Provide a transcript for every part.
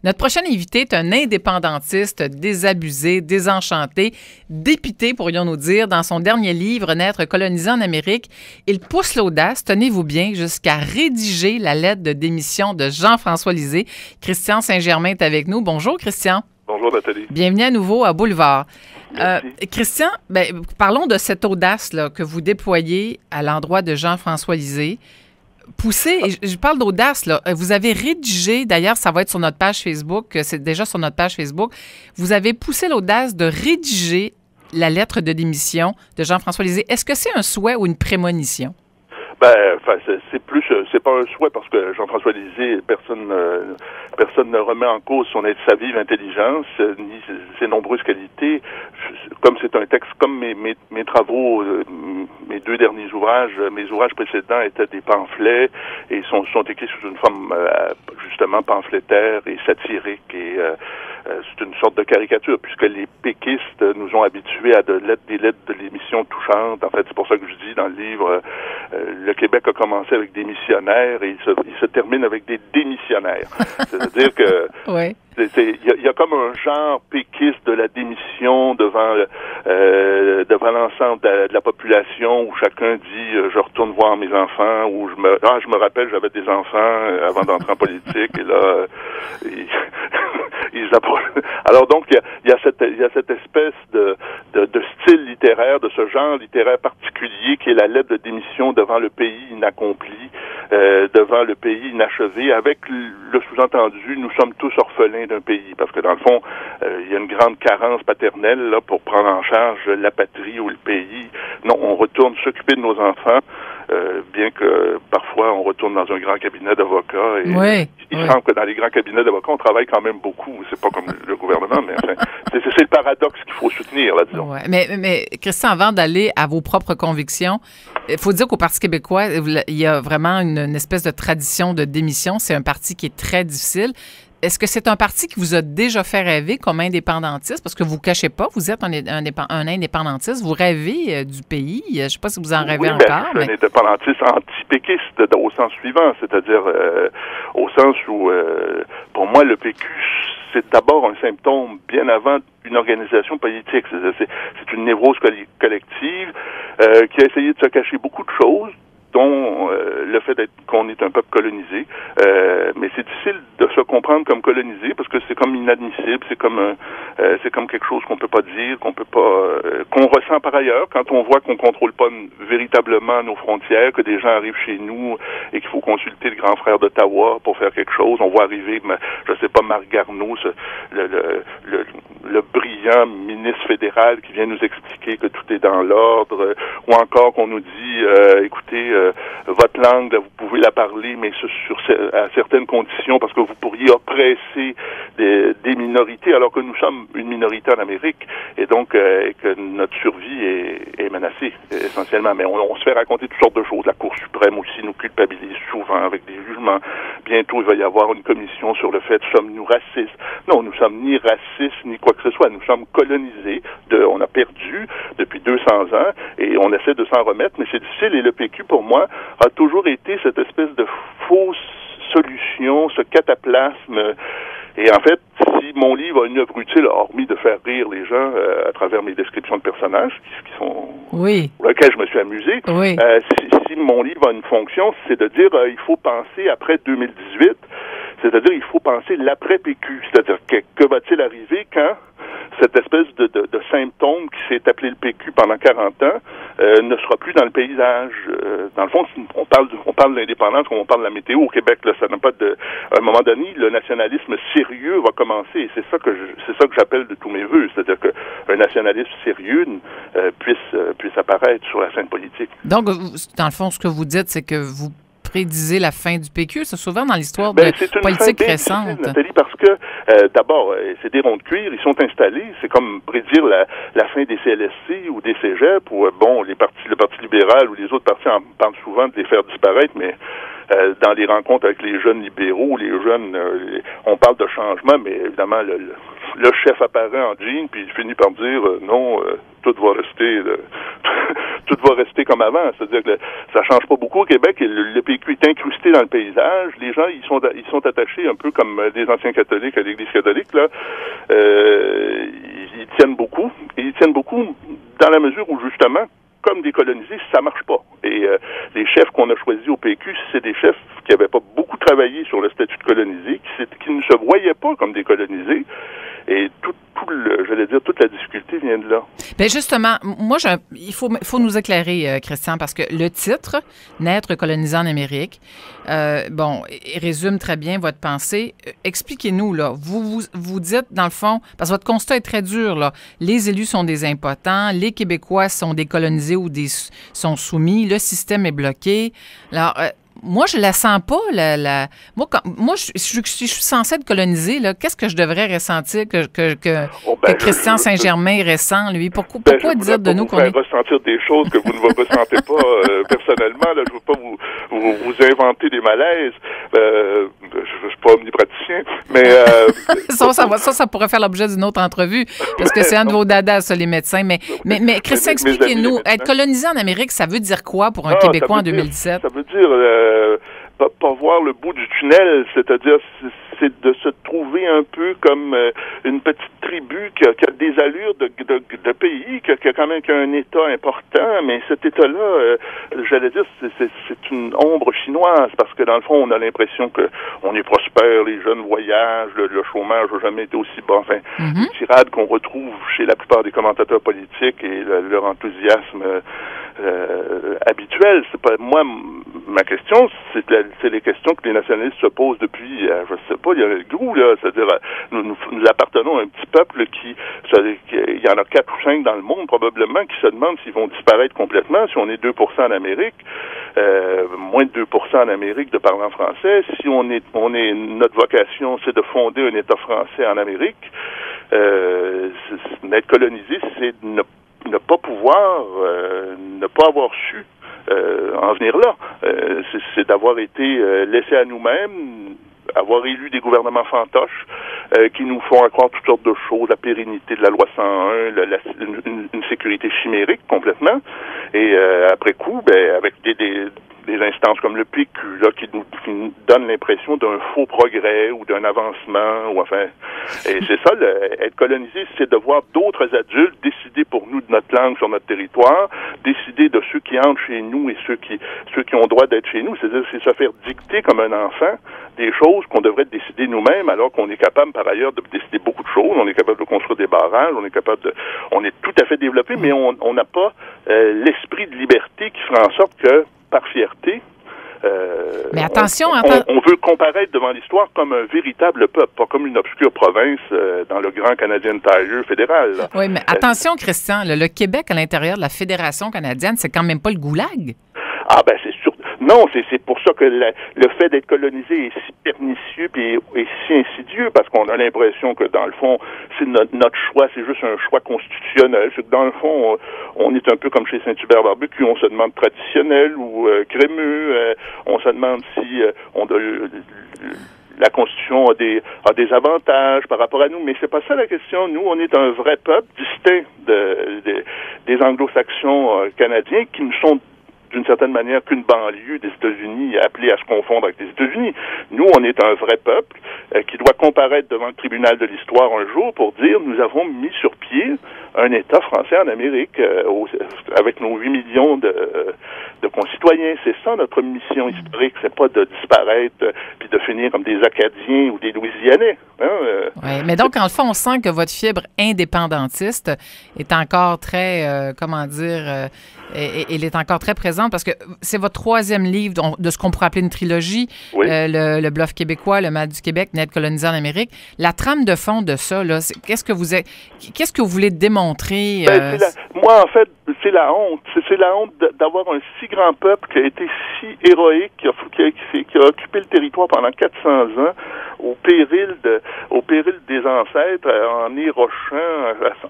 Notre prochain invité est un indépendantiste désabusé, désenchanté, dépité, pourrions-nous dire. Dans son dernier livre, Naître colonisé en Amérique, il pousse l'audace, tenez-vous bien, jusqu'à rédiger la lettre de démission de Jean-François Lisée. Christian Saint-Germain est avec nous. Bonjour, Christian. Bonjour, Nathalie. Bienvenue à nouveau à Boulevard. Christian, parlons de cette audace là, que vous déployez à l'endroit de Jean-François Lisée. Poussé, et je parle d'audace, là. Vous avez rédigé, d'ailleurs, ça va être sur notre page Facebook, c'est déjà sur notre page Facebook, vous avez poussé l'audace de rédiger la lettre de démission de Jean-François Lisée. Est-ce que c'est un souhait ou une prémonition? C'est pas un souhait parce que Jean-François Lisée, personne ne remet en cause sa vive intelligence, ni ses nombreuses qualités. Comme c'est un texte, comme mes travaux, mes deux derniers ouvrages, mes ouvrages précédents étaient des pamphlets et sont écrits sous une forme, justement, pamphlétaire et satirique et, c'est une sorte de caricature, puisque les péquistes nous ont habitués à des lettres de l'émission touchantes. En fait, c'est pour ça que je dis dans le livre, le Québec a commencé avec des missionnaires et il se termine avec des démissionnaires. C'est-à-dire que oui. Il y a comme un genre péquiste de la démission devant l'ensemble de la population où chacun dit je retourne voir mes enfants ou je me rappelle j'avais des enfants avant d'entrer en politique et là ils approchent. Alors donc il y a cette espèce de style littéraire, de ce genre littéraire particulier qui est la lettre de démission devant le pays inaccompli, devant le pays inachevé, avec le sous-entendu nous sommes tous orphelins d'un pays, parce que dans le fond, il y a une grande carence paternelle là pour prendre en charge la patrie ou le pays. Non, on retourne s'occuper de nos enfants, bien que parfois on retourne dans un grand cabinet d'avocats. Et il semble que dans les grands cabinets d'avocats, on travaille quand même beaucoup. C'est pas comme le gouvernement, mais enfin, c'est le paradoxe qu'il faut soutenir, là, disons. Ouais. Mais Christian, avant d'aller à vos propres convictions, il faut dire qu'au Parti québécois, il y a vraiment une espèce de tradition de démission. C'est un parti qui est très difficile. Est-ce que c'est un parti qui vous a déjà fait rêver comme indépendantiste? Parce que vous ne cachez pas, vous êtes un indépendantiste, vous rêvez du pays. Je ne sais pas si vous en rêvez encore. Je suis un indépendantiste anti-péquiste au sens suivant, c'est-à-dire au sens où, pour moi, le PQ, c'est d'abord un symptôme bien avant une organisation politique. C'est une névrose collective qui a essayé de se cacher beaucoup de choses, dont le fait qu'on est un peuple colonisé, mais c'est difficile de se comprendre comme colonisé parce que c'est comme inadmissible, c'est comme quelque chose qu'on peut pas dire, qu'on ressent par ailleurs quand on voit qu'on contrôle pas véritablement nos frontières, que des gens arrivent chez nous et qu'il faut consulter le grand frère d'Ottawa pour faire quelque chose. On voit arriver, je sais pas, Marc Garneau, le brillant ministre fédéral qui vient nous expliquer que tout est dans l'ordre, ou encore qu'on nous dit, écoutez, votre langue, là, vous pouvez la parler, mais à certaines conditions, parce que vous pourriez oppresser des minorités, alors que nous sommes une minorité en Amérique, et donc que notre survie est menacée, essentiellement. Mais on se fait raconter toutes sortes de choses. La Cour suprême aussi nous culpabilise souvent avec des jugements. Bientôt, il va y avoir une commission sur le fait, sommes-nous racistes? Non, nous sommes ni racistes, ni quoi que ce soit. Nous sommes colonisés. On a perdu depuis 200 ans, et on essaie de s'en remettre, mais c'est difficile, et le PQ, pour moi, a toujours été cette espèce de fausse solution, ce cataplasme. Et en fait, si mon livre a une œuvre utile, hormis de faire rire les gens à travers mes descriptions de personnages, qui sont pour lesquels je me suis amusé, si mon livre a une fonction, c'est de dire il faut penser après 2018, c'est-à-dire il faut penser l'après-PQ, c'est-à-dire que va-t-il arriver quand cette espèce de symptôme qui s'est appelé le PQ pendant 40 ans ne sera plus dans le paysage. Dans le fond, on parle de l'indépendance comme on parle de la météo au Québec. Là, ça n'a pas à un moment donné, le nationalisme sérieux va commencer. Et c'est ça que j'appelle de tous mes vœux, c'est-à-dire qu'un nationalisme sérieux puisse apparaître sur la scène politique. Donc, dans le fond, ce que vous dites, c'est que vous prédisez la fin du PQ. C'est souvent dans l'histoire de politique récente. C'est Nathalie, parce que d'abord, c'est des ronds de cuir, ils sont installés. C'est comme prédire la fin des CLSC ou des cégeps, ou le Parti libéral ou les autres partis en parlent souvent de les faire disparaître, mais dans les rencontres avec les jeunes libéraux, on parle de changement, mais évidemment, le chef apparaît en jean, puis il finit par dire non, tout va rester tout va rester comme avant. C'est-à-dire que ça change pas beaucoup au Québec et le PQ est incrusté dans le paysage. Les gens, ils sont attachés un peu comme des anciens catholiques à l'Église catholique, là. Ils tiennent beaucoup. Et ils tiennent beaucoup dans la mesure où, justement, comme décoloniser, ça marche pas. Et les chefs qu'on a choisis au PQ, c'est des chefs qui n'avaient pas beaucoup travaillé sur le statut de colonisé, qui ne se voyaient pas comme décolonisés. Et toute la difficulté vient de là. Bien, justement, moi, il faut nous éclairer, Christian, parce que le titre, Naître colonisé en Amérique, il résume très bien votre pensée. Expliquez-nous, là. Vous dites, dans le fond, parce que votre constat est très dur, là. Les élus sont des impotents, les Québécois sont décolonisés ou sont soumis, le système est bloqué. Alors, moi, je la sens pas. Moi, je suis censée être colonisée. Là, qu'est-ce que je devrais ressentir que Christian Saint-Germain ressent, lui? Pourquoi dire de nous qu'on est... ressentir des choses que vous ne vous ressentez pas personnellement. Là, je ne veux pas vous inventer des malaises. Je suis pas omnipraticien, mais... ça pourrait faire l'objet d'une autre entrevue, parce que c'est un de vos dadas, ça, les médecins. Mais Christian, expliquez-nous. Être colonisé en Amérique, ça veut dire quoi pour un Québécois en 2017? Ça veut dire pas voir le bout du tunnel, c'est-à-dire c'est de se trouver un peu comme une petite tribu qui a des allures de pays, qui a quand même un État important, mais cet État-là, j'allais dire, c'est une ombre chinoise, parce que dans le fond, on a l'impression que on est prospère, les jeunes voyagent, le chômage n'a jamais été aussi bas. Enfin, les tirades qu'on retrouve chez la plupart des commentateurs politiques et leur enthousiasme habituel. C'est pas moi. Ma question, c'est les questions que les nationalistes se posent depuis, je sais pas, il y a le goût, là, c'est-à-dire, nous appartenons à un petit peuple il y en a 4 ou 5 dans le monde, probablement, qui se demandent s'ils vont disparaître complètement, si on est 2% en Amérique, moins de 2% en Amérique de parlant français, si notre vocation, c'est de fonder un État français en Amérique, d'être colonisé, c'est ne pas pouvoir, ne pas avoir su en venir là. C'est d'avoir été laissé à nous-mêmes, avoir élu des gouvernements fantoches qui nous font croire toutes sortes de choses, la pérennité de la loi 101, une sécurité chimérique complètement. Et après coup, avec des instances comme le PQ, là, qui nous donnent l'impression d'un faux progrès ou d'un avancement, ou enfin... Et c'est ça, être colonisé, c'est de voir d'autres adultes décider pour nous de notre langue sur notre territoire, décider de ceux qui entrent chez nous et ceux qui ont droit d'être chez nous. C'est-à-dire, c'est se faire dicter comme un enfant des choses qu'on devrait décider nous-mêmes, alors qu'on est capable, par ailleurs, de décider beaucoup de choses. On est capable de construire des barrages, on est tout à fait développé, mais on n'a pas l'esprit de liberté qui fera en sorte que, par fierté, mais attention, on veut comparaître devant l'histoire comme un véritable peuple, pas comme une obscure province dans le grand Canadian Tire fédéral. Là. Oui, mais attention, Christian, le Québec à l'intérieur de la Fédération canadienne, c'est quand même pas le goulag. Ah ben c'est sûr. Non, c'est pour ça que le fait d'être colonisé est si pernicieux et si insidieux, parce qu'on a l'impression que dans le fond, c'est notre choix, c'est juste un choix constitutionnel. C'est que dans le fond, on est un peu comme chez Saint-Hubert Barbecue, on se demande traditionnel ou crémeux, on se demande si la Constitution a des avantages par rapport à nous, mais c'est pas ça la question. Nous, on est un vrai peuple distinct des anglo-saxons canadiens qui ne sont d'une certaine manière qu'une banlieue des États-Unis appelée à se confondre avec les États-Unis. Nous, on est un vrai peuple qui doit comparaître devant le tribunal de l'histoire un jour pour dire nous avons mis sur pied un État français en Amérique avec nos 8 millions de concitoyens. C'est ça notre mission historique. C'est pas de disparaître puis de finir comme des Acadiens ou des Louisianais. Oui, mais donc, en le fond, on sent que votre fibre indépendantiste est encore très, elle est encore très présente parce que c'est votre 3e livre de ce qu'on pourrait appeler une trilogie, oui. Le Bluff québécois, Le mal du Québec, Naître colonisé en Amérique. La trame de fond de ça, là, qu'est-ce que vous voulez démontrer? Moi, en fait, c'est la honte. C'est la honte d'avoir un si grand peuple qui a été si héroïque, qui a occupé le territoire pendant 400 ans, au péril les ancêtres, en érochant,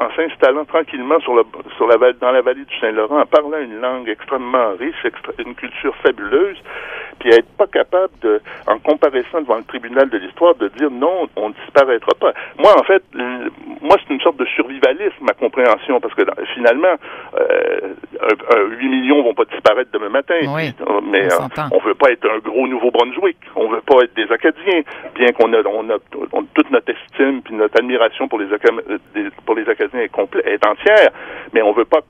en s'installant tranquillement dans la vallée du Saint-Laurent, en parlant une langue extrêmement riche, une culture fabuleuse, puis être pas capable de, en comparaissant devant le tribunal de l'histoire, de dire non, on ne disparaîtra pas. Moi, en fait, c'est une sorte de survivalisme, ma compréhension, parce que finalement, 8 millions vont pas disparaître demain matin. Oui, mais on veut pas être un gros Nouveau-Brunswick. On veut pas être des Acadiens, bien qu'on a toute notre estime puis notre admiration pour les Acadiens est entière. Mais on veut pas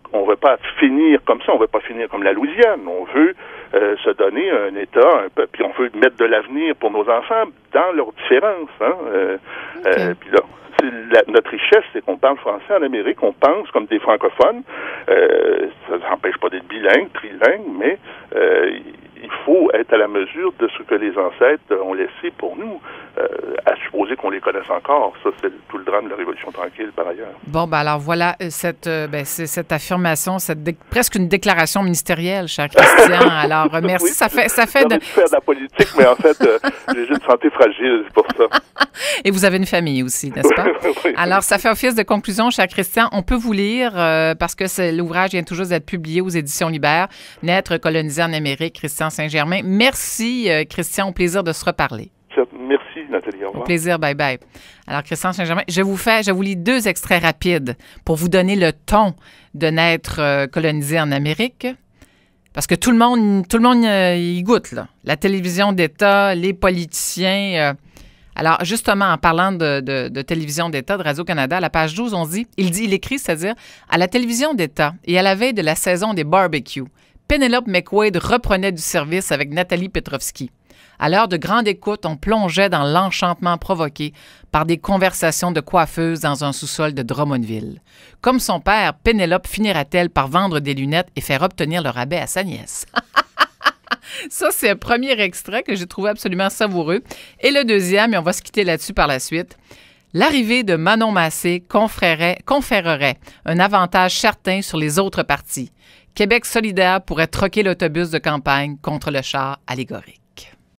finir comme ça. On veut pas finir comme la Louisiane. On veut se donner un État, un peuple, puis on veut mettre de l'avenir pour nos enfants dans leurs différences. Puis là, notre richesse, c'est qu'on parle français en Amérique, on pense comme des francophones. Ça n'empêche pas d'être bilingue, trilingue, mais il faut être à la mesure de ce que les ancêtres ont laissé pour nous, à supposer qu'on les connaisse encore. Ça, c'est tout le drame de la Révolution tranquille, par ailleurs. Bon, ben alors voilà cette affirmation, presque une déclaration ministérielle, cher Christian. Alors, merci. Oui, ça fait de faire de la politique, mais en fait, j'ai une santé fragile, c'est pour ça. Et vous avez une famille aussi, n'est-ce pas? Oui. Alors, ça fait office de conclusion, cher Christian. On peut vous lire, parce que l'ouvrage vient tout juste d'être publié aux Éditions Libert, Naître, coloniser en Amérique, Christian Saint-Germain. Merci, Christian. Au plaisir de se reparler. Merci, Nathalie. Au revoir. Au plaisir. Bye-bye. Alors, Christian Saint-Germain, je vous lis 2 extraits rapides pour vous donner le ton de Naître, colonisé en Amérique. Parce que tout le monde y goûte, là. La télévision d'État, les politiciens. Alors, justement, en parlant de télévision d'État, de Radio-Canada, à la page 12, il écrit, c'est-à-dire, à la télévision d'État et à la veille de la saison des barbecues, Penelope McQuaid reprenait du service avec Nathalie Petrovski. À l'heure de grande écoute, on plongeait dans l'enchantement provoqué par des conversations de coiffeuses dans un sous-sol de Drummondville. Comme son père, Penelope finira-t-elle par vendre des lunettes et faire obtenir le rabais à sa nièce? Ça, c'est un premier extrait que j'ai trouvé absolument savoureux. Et le deuxième, et on va se quitter là-dessus par la suite, l'arrivée de Manon Massé conférerait un avantage certain sur les autres partis. Québec solidaire pourrait troquer l'autobus de campagne contre le char allégorique.